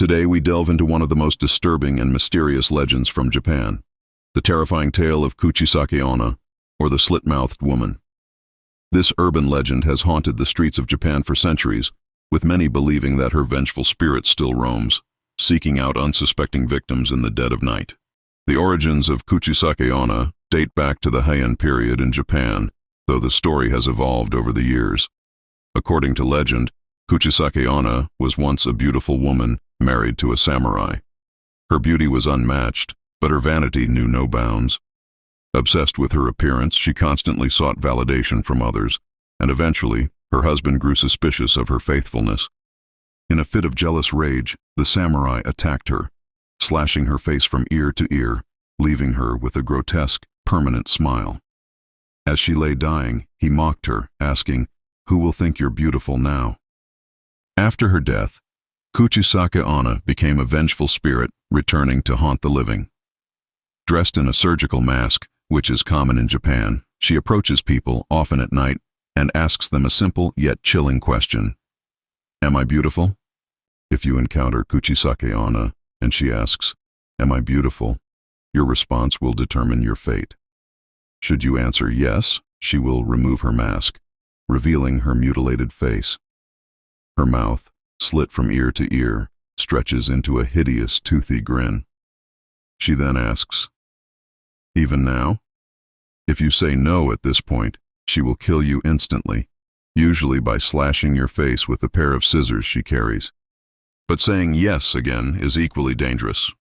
Today we delve into one of the most disturbing and mysterious legends from Japan, the terrifying tale of Kuchisake-onna, or the slit-mouthed woman. This urban legend has haunted the streets of Japan for centuries, with many believing that her vengeful spirit still roams, seeking out unsuspecting victims in the dead of night. The origins of Kuchisake-onna date back to the Heian period in Japan, though the story has evolved over the years. According to legend, Kuchisake-onna was once a beautiful woman married to a samurai. Her beauty was unmatched, but her vanity knew no bounds. Obsessed with her appearance, she constantly sought validation from others, and eventually, her husband grew suspicious of her faithfulness. In a fit of jealous rage, the samurai attacked her, slashing her face from ear to ear, leaving her with a grotesque, permanent smile. As she lay dying, he mocked her, asking, "Who will think you're beautiful now?" After her death, Kuchisake-onna became a vengeful spirit, returning to haunt the living. Dressed in a surgical mask, which is common in Japan, she approaches people, often at night, and asks them a simple yet chilling question. "Am I beautiful?" If you encounter Kuchisake-onna and she asks, "Am I beautiful?" your response will determine your fate. Should you answer yes, she will remove her mask, revealing her mutilated face. Her mouth, slit from ear to ear, stretches into a hideous, toothy grin. She then asks, "Even now?" If you say no at this point, she will kill you instantly, usually by slashing your face with a pair of scissors she carries. But saying yes again is equally dangerous.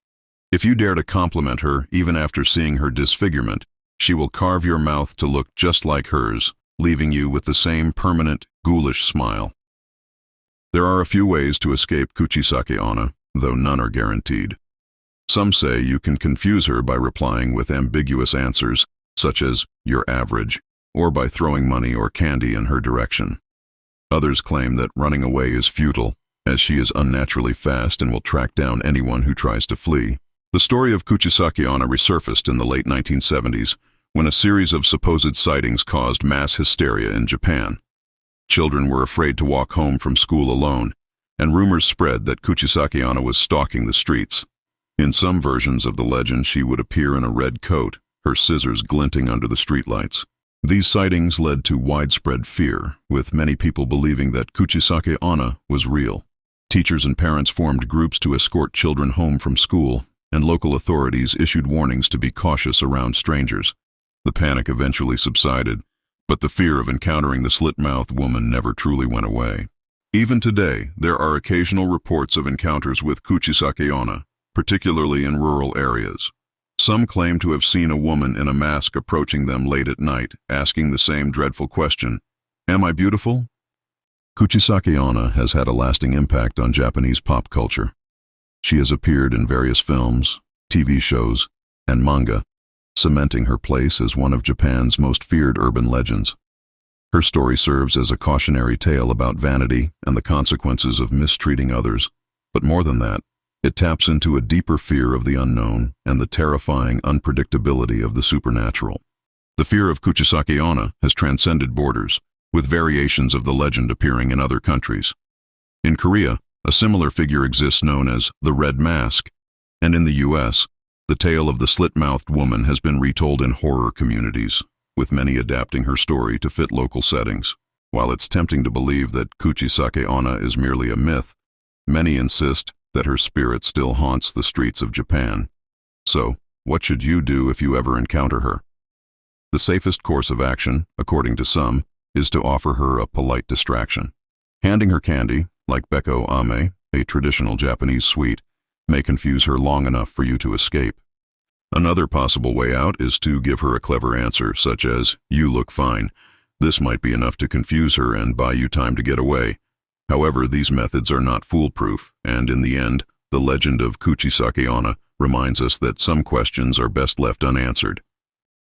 If you dare to compliment her even after seeing her disfigurement, she will carve your mouth to look just like hers, leaving you with the same permanent, ghoulish smile. There are a few ways to escape Kuchisake-onna, though none are guaranteed. Some say you can confuse her by replying with ambiguous answers, such as, "You're average," or by throwing money or candy in her direction. Others claim that running away is futile, as she is unnaturally fast and will track down anyone who tries to flee. The story of Kuchisake-onna resurfaced in the late 1970s, when a series of supposed sightings caused mass hysteria in Japan. Children were afraid to walk home from school alone, and rumors spread that Kuchisake-onna was stalking the streets. In some versions of the legend, she would appear in a red coat, her scissors glinting under the streetlights. These sightings led to widespread fear, with many people believing that Kuchisake-onna was real. Teachers and parents formed groups to escort children home from school, and local authorities issued warnings to be cautious around strangers. The panic eventually subsided, but the fear of encountering the slit-mouthed woman never truly went away. Even today, there are occasional reports of encounters with Kuchisake-onna, particularly in rural areas. Some claim to have seen a woman in a mask approaching them late at night, asking the same dreadful question, "Am I beautiful?" Kuchisake-onna has had a lasting impact on Japanese pop culture. She has appeared in various films, TV shows, and manga, cementing her place as one of Japan's most feared urban legends. Her story serves as a cautionary tale about vanity and the consequences of mistreating others, but more than that, it taps into a deeper fear of the unknown and the terrifying unpredictability of the supernatural. The fear of Kuchisake-onna has transcended borders, with variations of the legend appearing in other countries. In Korea, a similar figure exists known as the Red Mask, and in the US, the tale of the slit-mouthed woman has been retold in horror communities, with many adapting her story to fit local settings. While it's tempting to believe that Kuchisake-onna is merely a myth, many insist that her spirit still haunts the streets of Japan. So, what should you do if you ever encounter her? The safest course of action, according to some, is to offer her a polite distraction. Handing her candy, like beko ame, a traditional Japanese sweet, may confuse her long enough for you to escape. Another possible way out is to give her a clever answer, such as, "You look fine." This might be enough to confuse her and buy you time to get away. However, these methods are not foolproof, and in the end, the legend of Kuchisake-onna reminds us that some questions are best left unanswered.